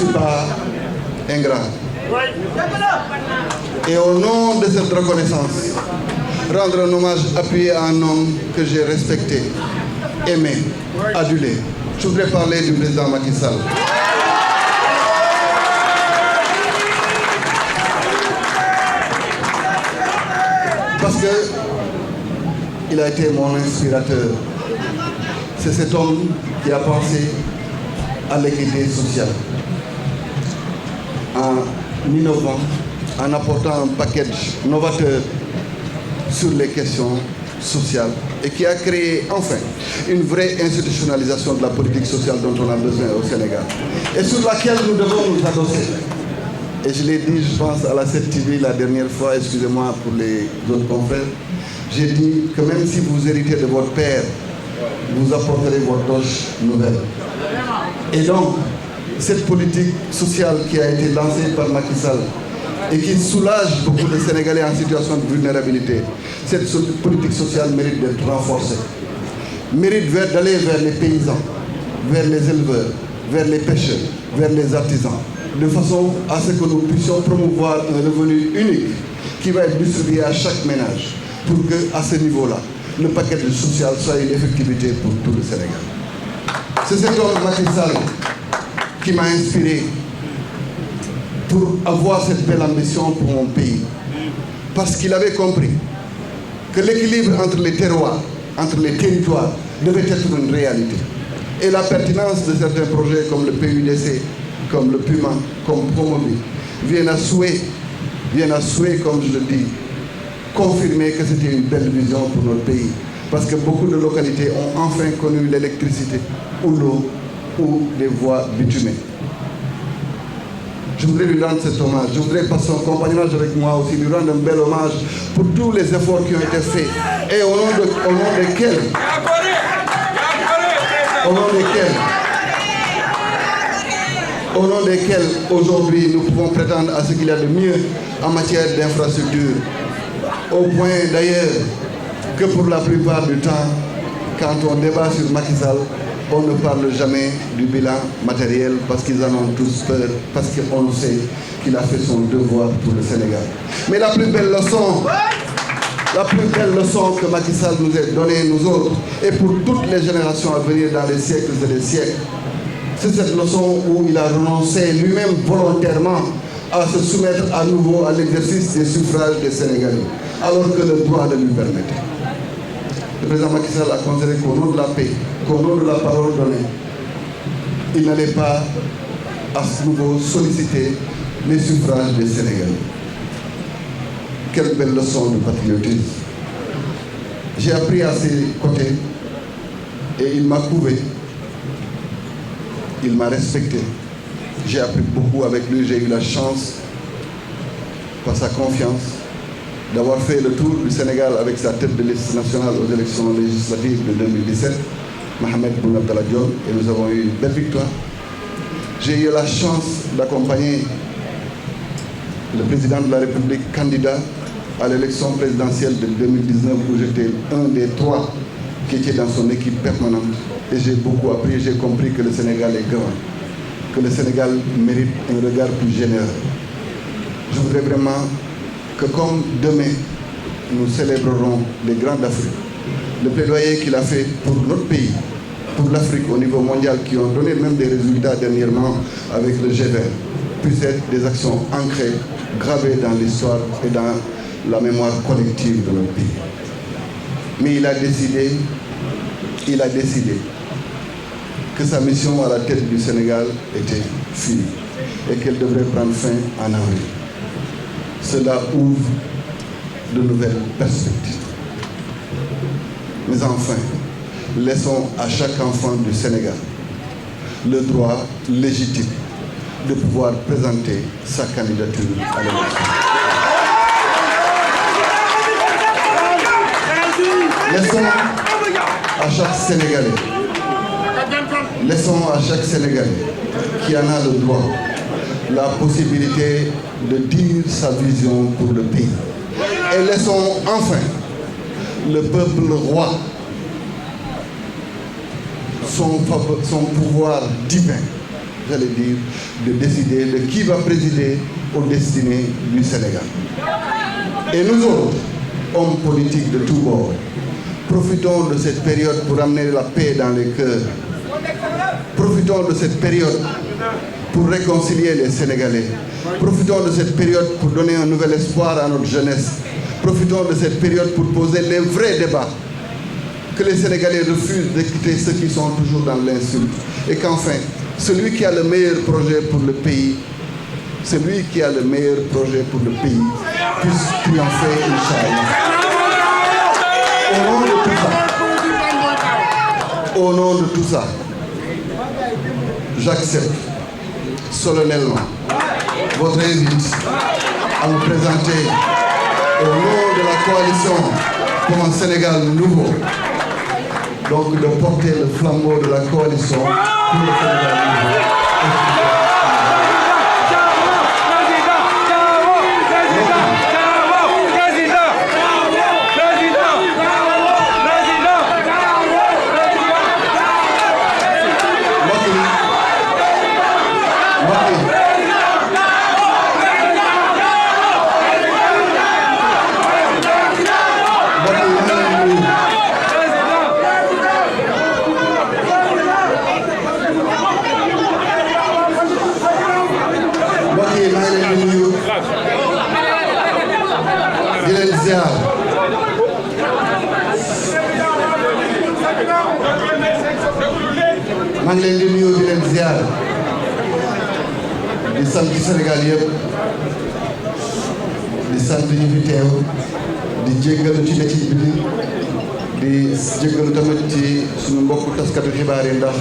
suis pas ingrat. Et au nom de cette reconnaissance, rendre un hommage appuyé à un homme que j'ai respecté, aimé, adulé. Je voudrais parler du président Macky Sall. Parce qu'il a été mon inspirateur. C'est cet homme qui a pensé à l'équité sociale. En innovant, en apportant un package novateur sur les questions sociales et qui a créé enfin une vraie institutionnalisation de la politique sociale dont on a besoin au Sénégal et sur laquelle nous devons nous adosser. Et je l'ai dit, je pense, à la 7TV la dernière fois, excusez-moi pour les autres confrères, j'ai dit que même si vous héritez de votre père, vous apporterez votre doche nouvelle. Et donc, cette politique sociale qui a été lancée par Macky Sall et qui soulage beaucoup de Sénégalais en situation de vulnérabilité, cette politique sociale mérite d'être renforcée, mérite d'aller vers les paysans, vers les éleveurs, vers les pêcheurs, vers les artisans, de façon à ce que nous puissions promouvoir un revenu unique qui va être distribué à chaque ménage pour qu'à ce niveau-là, le paquet social soit une effectivité pour tout le Sénégal. C'est cet homme, Macky Sall, qui m'a inspiré pour avoir cette belle ambition pour mon pays. Parce qu'il avait compris que l'équilibre entre les terroirs, entre les territoires, devait être une réalité. Et la pertinence de certains projets comme le PUDC, comme le PUMA, comme Promobi, viennent à souhait, comme je le dis, confirmer que c'était une belle vision pour notre pays. Parce que beaucoup de localités ont enfin connu l'électricité, ou l'eau, ou des voies bitumées. Je voudrais lui rendre cet hommage. Je voudrais, par son compagnonnage avec moi aussi, lui rendre un bel hommage pour tous les efforts qui ont été faits et au nom desquels aujourd'hui nous pouvons prétendre à ce qu'il y a de mieux en matière d'infrastructure. Au point d'ailleurs que pour la plupart du temps, quand on débat sur Macky Sall, on ne parle jamais du bilan matériel parce qu'ils en ont tous peur, parce qu'on sait qu'il a fait son devoir pour le Sénégal. Mais la plus belle leçon que Macky Sall nous a donnée, nous autres, et pour toutes les générations à venir dans les siècles et les siècles, c'est cette leçon où il a renoncé lui-même volontairement à se soumettre à nouveau à l'exercice des suffrages des Sénégalais, alors que le droit le lui permettait. Le président Macky Sall a considéré qu'au nom de la paix, qu'au nom de la parole donnée, il n'allait pas à ce nouveau solliciter les suffrages des Sénégalais. Quelle belle leçon de patriotisme. J'ai appris à ses côtés et il m'a couvé. Il m'a respecté. J'ai appris beaucoup avec lui. J'ai eu la chance, par sa confiance, d'avoir fait le tour du Sénégal avec sa tête de liste nationale aux élections législatives de 2017, Mohamed Boun Abdallah Dionne, et nous avons eu une belle victoire. J'ai eu la chance d'accompagner le président de la République candidat à l'élection présidentielle de 2019 où j'étais un des 3 qui étaient dans son équipe permanente. Et j'ai beaucoup appris, j'ai compris que le Sénégal est grand, que le Sénégal mérite un regard plus généreux. Je voudrais vraiment que comme demain, nous célébrerons les grands d'Afrique, le plaidoyer qu'il a fait pour notre pays, pour l'Afrique au niveau mondial, qui ont donné même des résultats dernièrement avec le G20, puissent être des actions ancrées, gravées dans l'histoire et dans la mémoire collective de notre pays. Mais il a décidé que sa mission à la tête du Sénégal était finie et qu'elle devrait prendre fin en avril. Cela ouvre de nouvelles perspectives. Mais enfin, laissons à chaque enfant du Sénégal le droit légitime de pouvoir présenter sa candidature à l'élection. Laissons à chaque Sénégalais qui en a le droit la possibilité de dire sa vision pour le pays. Et laissons enfin le peuple roi son pouvoir divin j'allais dire, de décider de qui va présider aux destinées du Sénégal. Et nous autres, hommes politiques de tous bords, profitons de cette période pour amener la paix dans les cœurs. Profitons de cette période pour réconcilier les Sénégalais. Profitons de cette période pour donner un nouvel espoir à notre jeunesse. Profitons de cette période pour poser les vrais débats. Que les Sénégalais refusent d'écouter ceux qui sont toujours dans l'insulte. Et qu'enfin, celui qui a le meilleur projet pour le pays, celui qui a le meilleur projet pour le pays, puisse triompher, Inch'Allah. Au nom de tout ça, j'accepte solennellement votre invite à me présenter au nom de la coalition pour un Sénégal nouveau. Donc de porter le flambeau de la coalition pour le Sénégal nouveau. maa ngi leen di nuyu di leen ziar di sant Sénégal yëpp di sant ñu fi teew di jéggalu ci ne ci biti di jéggalu tamit ci suñu mbokku taskatu xibaar yi ndax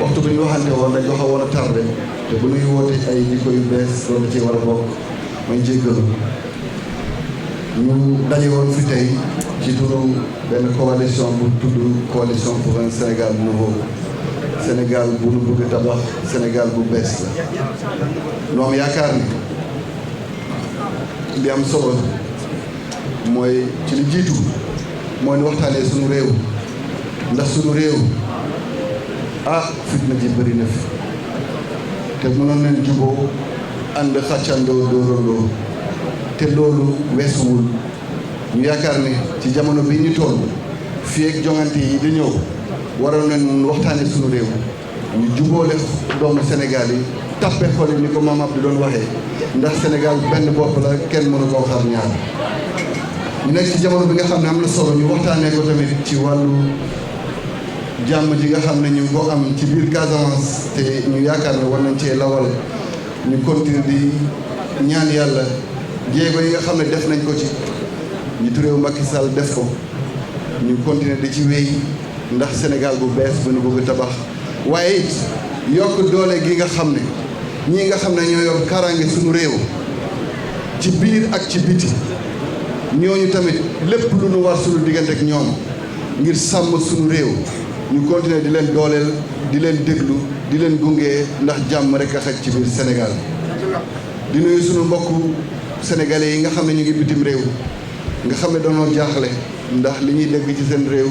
waxtu bi ñu waxante woon dañ ko xawoon a tardé te bu ñuy woote ay jikko yu bees loolu ci war a bokk may jéggalu ñu daje woon fi tey ci turu benn coalition bu tudd coalition pour un Sénégal nouveau Sénégal bu nu bëgg tabax Sénégal bu bees la ñu am yaakaar ni li am solo mooy ci li jiitu mooy nu waxtaanee sunu réew ndax sunu réew fitna ji bëri na fi te mënoon nañ juboo ànd xàccandoo dóorandoo te loolu weesuwul ñu yaakaar ni ci jamono bi ñu toll fii ak joŋante yi di ñëw waroon nañ waxtaane sunu réew ñu jubóole doomu Sénégal yi tappe xol yi ni ko Mame Abdou doon waxee ndax Sénégal benn bopp la kenn mënu koo xar ñaar ñu nekk ci jamono bi nga xam ne am na solo ñu waxtaanee ko tamit ci wàllu jàmm ji nga xam ne ñu ngi ko am ci biir Casamance te ñu yaakaar ne war nañ cee lawal ñu continuer di ñaan yàlla jéego yi nga xam ne def nañ ko ci njiitu réew Macky Sall def ko ñu continuer di ci wéy ndax Sénégal bu bees bu nu bëgg tabax waaye it yokk doole gi nga xam ne ñii nga xam ne ñoo yor kaaraange suñu réew ci biir ak ci biti ñooñu tamit lépp lu nu war suñu diggante ak ñoom ngir sàmm suñu réew ñu continuer di leen dooleel di leen déglu di leen gunge ndax jàmm rek a xaj ci biir Sénégal di nuyu suñu mbokku sénégalais yi nga xam ne ñu ngi bitim réew nga xam ne dañoo jaaxle ndax li ñuy dégg ci seen réew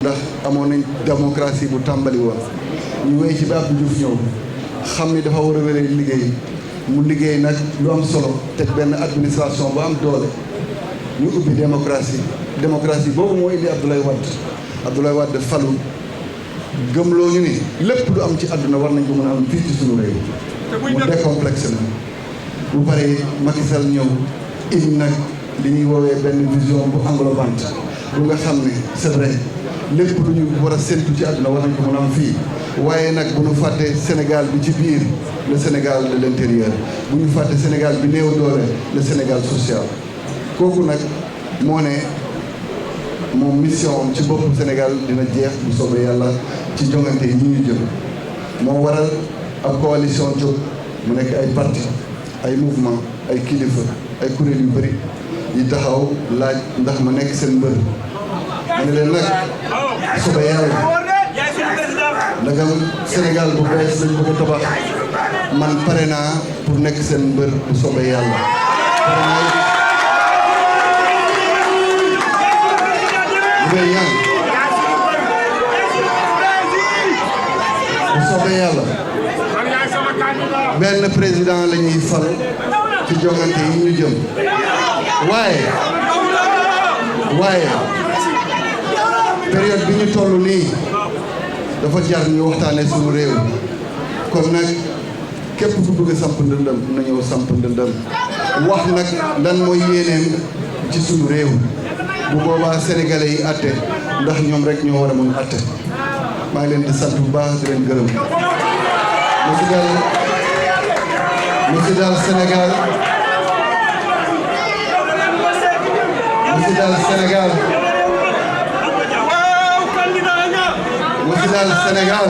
ndax amoon nañ démocratie bu tàmbali woon ñu wéy ci ba Abdou Diouf ñëw xam ni dafa war a wéree liggéey mu liggéey nag lu am solo teg benn administration bu am doole ñu ubbi démocratie boobu moo indi Abdoulaye Wade falu gëmloo ñu ni lépp lu am ci àdduna war nañ ko mën a am fii ci suñu réew mu décomplexé na bu paree Macky Sall ñëw indi nag li ñuy woowee benn vision bu englobante bu nga xam ne c'est vrai lépp lu ñu war a séntu ci àdduna war nañ ko mën a am fii waaye nag bu ñu fàtte Sénégal bi ci biir le Sénégal de l'intérieur bu ñu fàtte Sénégal bi néew doole le Sénégal social kooku nag moo ne moom mission ci boppu Sénégal dina jeex bu soobee yàlla ci jongante yi ñu jëm moo waral ab coalition jóg mu nekk ay parti ay mouvement ay kilifa ay kuréel yu bëri yi taxaw laaj ndax ma nekk seen mbër ma ne leen nag soobee yàlla ndagam Sénégal bu bees lañ bëgg a tabax man pare naa pour nekk seen mbër bu soobee yàlla bu soobee yàlla benn président la ñuy fal ci jongante yi ñu jëm waaye période bi ñu toll nii dafa jar ñu waxtaanee suñu réew kon nag képp ku bëgg samp ndëndëm na ñëw samp ndëndëm wax nag lan mooy yéeneen ci suñu réew bu boobaa sénégalais yi atte ndax ñoom rek ñoo war a mën atte maa ngi leen di sant bu baax di leen gërëm mu si daal Sénégal mu si daal Sénégal mu si daal Sénégal